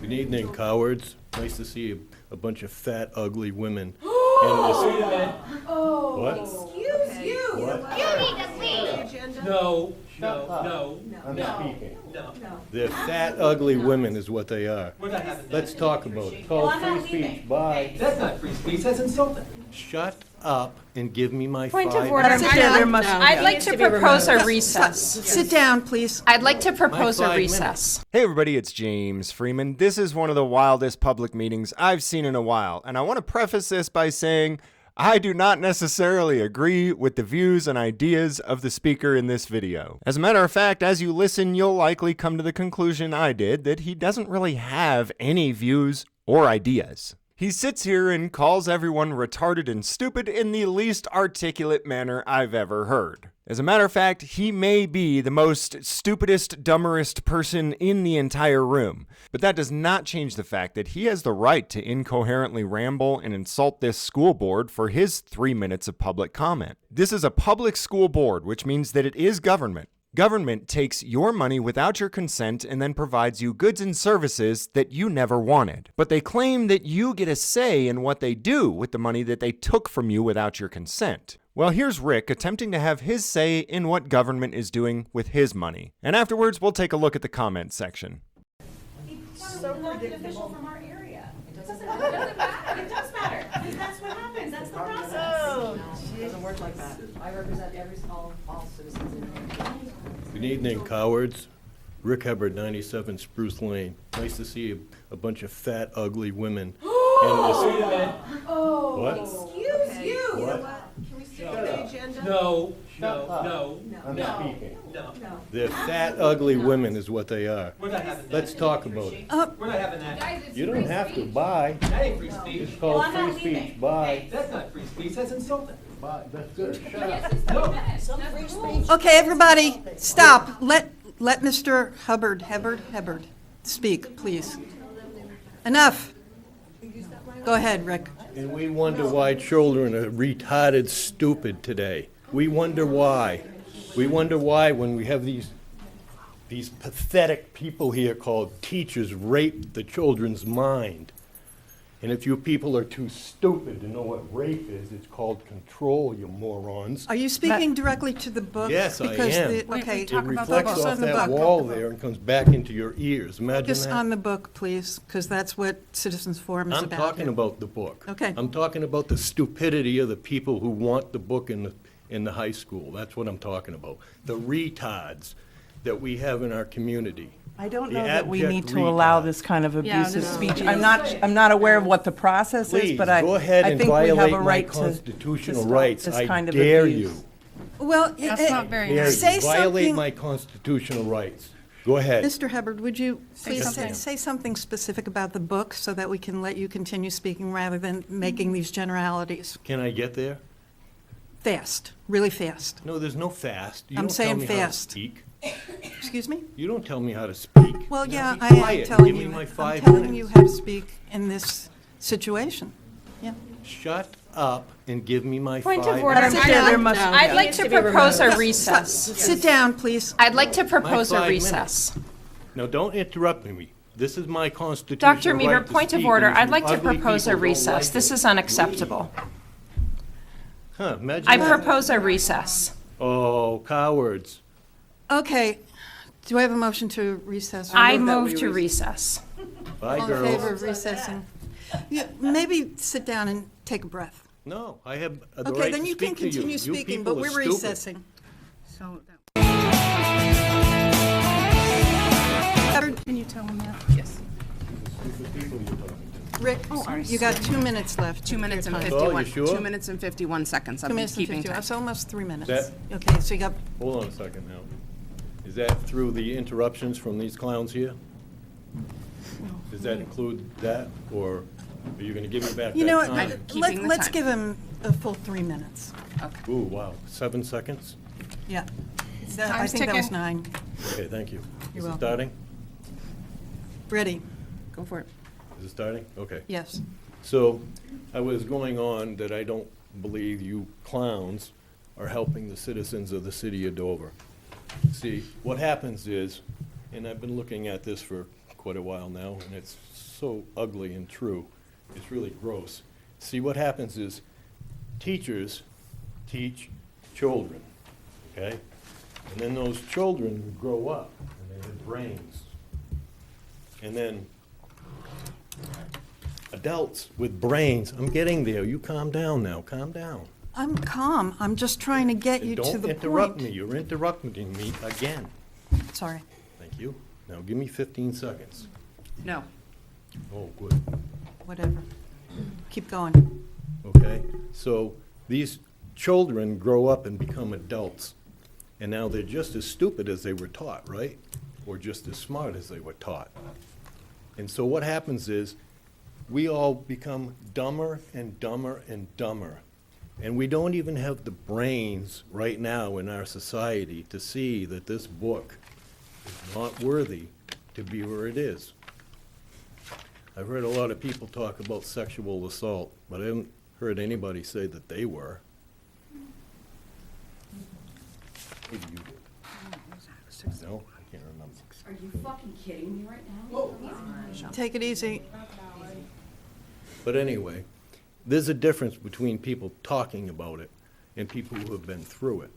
Good evening, cowards. Nice to see a bunch of fat, ugly women in this. Wait a minute. Oh, What? excuse you. What? You need to leave. No. I'm speaking. No. They're fat, ugly women is what they are. We're not having that. Let's talk about it. Call free speech. Bye. That's not free speech, that's insulting. Shut up and give me my Point 5 of order. minutes. I'd like to propose a recess. Sit down, please. I'd like to propose My a 5 recess. Hey everybody, it's James Freeman. This is one of the wildest public meetings I've seen in a while, and I want to preface this by saying I do not necessarily agree with the views and ideas of the speaker in this video. As a matter of fact, as you listen, you'll likely come to the conclusion I did that he doesn't really have any views or ideas. He sits here and calls everyone retarded and stupid in the least articulate manner I've ever heard. As a matter of fact, he may be the most stupidest, dumberest person in the entire room. But that does not change the fact that he has the right to incoherently ramble and insult this school board for his 3 minutes of public comment. This is a public school board, which means that it is government. Government takes your money without your consent and then provides you goods and services that you never wanted. But they claim that you get a say in what they do with the money that they took from you without your consent. Well, here's Rick attempting to have his say in what government is doing with his money. And afterwards, we'll take a look at the comments section. So elected official from our area. It doesn't matter. It does matter. That's what happens. That's the process. It doesn't work like that. I represent all citizens in the area. Good evening, cowards. Rick Hubbard, 97 Spruce Lane. Nice to see a bunch of fat, ugly women in this. Wait a minute. Oh, What? excuse you. What? Can we stick to the agenda? No. I'm speaking. No. They're fat, ugly women is what they are. We're not having that. Let's talk about it. We're not having that. You don't have to. Bye. That ain't free speech. It's called free speech. Bye. That's not free speech, that's insulting. Bye. That's good. Shut up. No. Okay, everybody, stop. Let Mr. Hubbard speak, please. Enough. Go ahead, Rick. And we wonder why children are retarded stupid today. We wonder why. We wonder why when we have these pathetic people here called teachers rape the children's mind. And if you people are too stupid to know what rape is, it's called control, you morons. Are you speaking directly to the book? Yes, I Because am. okay, It reflects focus off on the that book. wall there and comes back into your ears. Imagine Focus on that. the book, please, because that's what Citizens Forum is I'm about. talking here. about the book. Okay. I'm talking about the stupidity of the people who want the book in the high school. That's what I'm talking about. The retards that we have in our community. I don't The know that we need abject to allow retard. this kind of Yeah, abusive no. speech. I'm not aware of what the process is, Please, but I go ahead and think we have violate a my right to constitutional stop rights. this I kind of dare abuse. you. Well, That's not very Dare nice. you. Say Violate something- my constitutional rights. Go ahead. Mr. Hubbard, would you please something. say something specific about the book so that we can let you continue speaking rather than making these generalities? Can I get there? Fast, really fast. No, there's no fast. You I'm don't tell saying me how to fast. speak. Excuse me? You don't tell me how to speak. Well, yeah, Be I am quiet. telling Give me you. my I'm 5 telling you minutes. how to speak in this situation. Yeah. Shut up and give me my Point 5 of order. minutes. There must- I'd like to propose a recess. Sit down, please. I'd like to propose a 5 recess. Now, don't interrupt me. This is my constitutional Dr. right Meaver, to point of speak, order. and if I'd you like to ugly propose a people don't recess. like This it, is unacceptable. Huh, imagine I that. propose a recess. Oh, cowards. Okay. Do I have a motion to recess? I move to recess. Bye, All in favor girls. of recessing? Yeah, maybe sit down and take a breath. No, I have the Okay, right then to you can speak to you. continue You speaking, people but are we're stupid. recessing. Can you tell him that? Yes. Stupid people you're talking to. Rick, you got 2 minutes left. 2 minutes and Your time. 51. Oh, you sure? 2 minutes and 51 seconds. 2 I'm minutes and keeping 50. time. It's almost 3 minutes. That- Okay, so you got, Hold on a second now. Is that through the interruptions from these clowns here? Does that include that, or are you gonna give me back you know that what, time? keeping the let's time. give him a full 3 minutes. Ooh, wow, 7 seconds? Yeah. I Time's think that was ticking. 9. Okay, thank you. You're Is it welcome. starting? Ready? Go for it. Is it starting? Okay. Yes. So, I was going on that I don't believe you clowns are helping the citizens of the city of Dover. See, what happens is, and I've been looking at this for quite a while now, and it's so ugly and true. It's really gross. See, what happens is teachers teach children, okay? And then those children grow up, and they have brains. And then adults with brains, I'm getting there. You calm down now, calm down. I'm calm. I'm just trying to get you to Don't the interrupt me. point. You're interrupting me again. Sorry. Thank you. Now give me 15 seconds. No. Oh, good. Whatever. Keep going. Okay? So these children grow up and become adults. And now they're just as stupid as they were taught, right? Or just as smart as they were taught. And so what happens is we all become dumber and dumber and dumber. And we don't even have the brains right now in our society to see that this book is not worthy to be where it is. I've heard a lot of people talk about sexual assault, but I haven't heard anybody say that they were. Maybe you did. No, I can't remember. Are you fucking kidding me right now? Take it easy. But anyway, there's a difference between people talking about it and people who have been through it,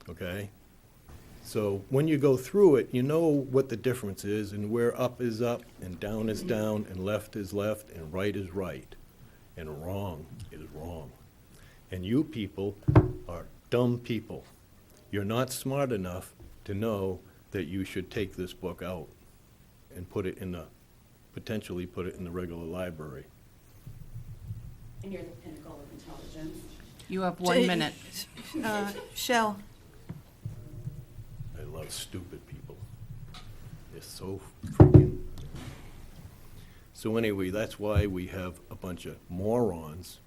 okay? So when you go through it, you know what the difference is and where up is up and down is down and left is left and right is right and wrong is wrong. And you people are dumb people. You're not smart enough to know that you should take this book out and put it in the, potentially put it in the regular library. And you're the pinnacle of intelligence. You have 1 minute. Shell, I love stupid people. They're so freaking. So anyway, that's why we have a bunch of morons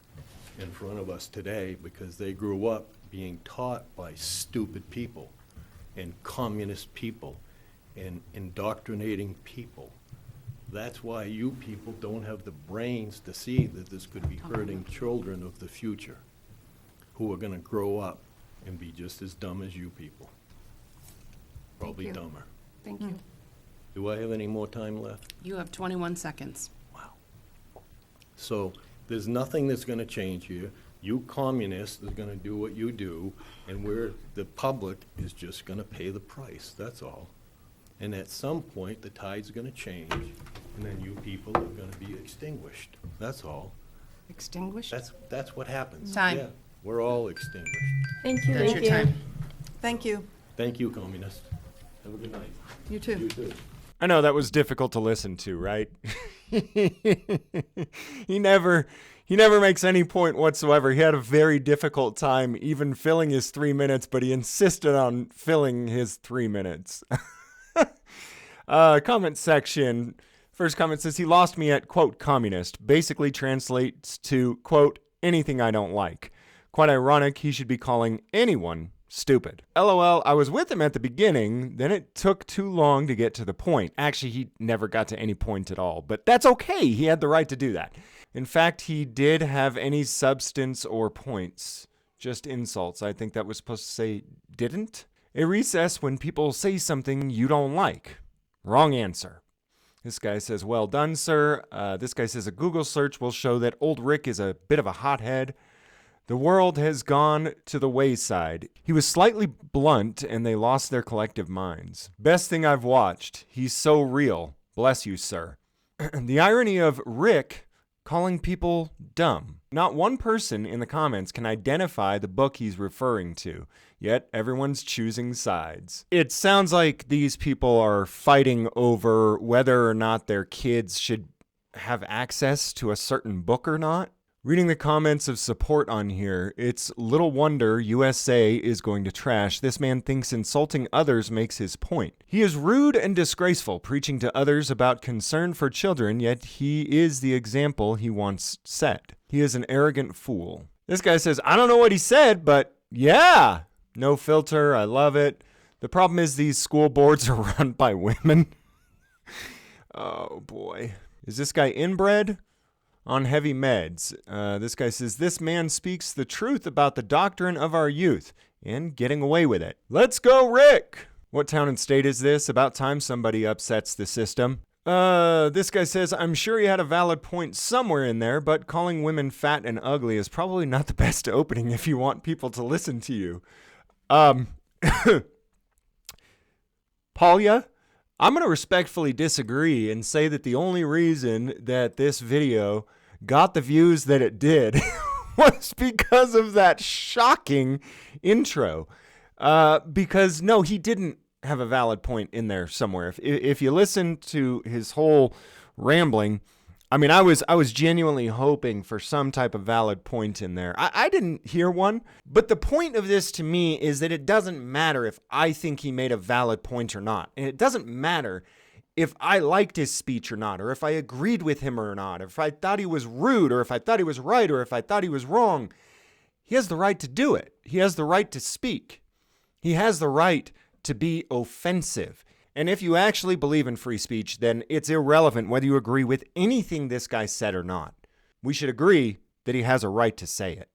in front of us today, because they grew up being taught by stupid people and communist people and indoctrinating people. That's why you people don't have the brains to see that this could be hurting children of the future who are gonna grow up and be just as dumb as you people. Probably you. dumber. Thank you. Do I have any more time left? You have 21 seconds. Wow. So there's nothing that's gonna change here. You communists are gonna do what you do, and the public is just gonna pay the price, that's all. And at some point, the tide's gonna change, and then you people are gonna be extinguished, that's all. Extinguished? That's what happens. Time. Yeah, we're all extinguished. Thank you. That's your time. thank you. Thank you, communists. Have a good night. You too. You too. I know that was difficult to listen to, right? He never makes any point whatsoever. He had a very difficult time even filling his 3 minutes, but he insisted on filling his 3 minutes. Comment section. First comment says he lost me at, quote, communist. Basically translates to, quote, anything I don't like. Quite ironic, he should be calling anyone stupid. LOL, I was with him at the beginning, then it took too long to get to the point. Actually, he never got to any point at all, but that's okay. He had the right to do that. In fact, he did have any substance or points. Just insults. I think that was supposed to say didn't. A recess when people say something you don't like. Wrong answer. This guy says, well done, sir. This guy says a Google search will show that old Rick is a bit of a hothead. The world has gone to the wayside. He was slightly blunt and they lost their collective minds. Best thing I've watched. He's so real. Bless you, sir. The irony of Rick calling people dumb. Not one person in the comments can identify the book he's referring to, yet everyone's choosing sides. It sounds like these people are fighting over whether or not their kids should have access to a certain book or not. Reading the comments of support on here, it's little wonder USA is going to trash. This man thinks insulting others makes his point. He is rude and disgraceful, preaching to others about concern for children, yet he is the example he once set. He is an arrogant fool. This guy says, I don't know what he said, but yeah, no filter, I love it. The problem is these school boards are run by women. Oh boy. Is this guy inbred? On heavy meds. This guy says, this man speaks the truth about the doctrine of our youth and getting away with it. Let's go, Rick! What town and state is this? About time somebody upsets the system. This guy says, I'm sure he had a valid point somewhere in there, but calling women fat and ugly is probably not the best opening if you want people to listen to you. Paulia, I'm going to respectfully disagree and say that the only reason that this video got the views that it did was because of that shocking intro. Because, no, he didn't have a valid point in there somewhere. If you listen to his whole rambling, I mean, I was genuinely hoping for some type of valid point in there. I didn't hear one, but the point of this to me is that it doesn't matter if I think he made a valid point or not. And it doesn't matter if I liked his speech or not, or if I agreed with him or not, or if I thought he was rude, or if I thought he was right, or if I thought he was wrong. He has the right to do it. He has the right to speak. He has the right to be offensive. And if you actually believe in free speech, then it's irrelevant whether you agree with anything this guy said or not. We should agree that he has a right to say it.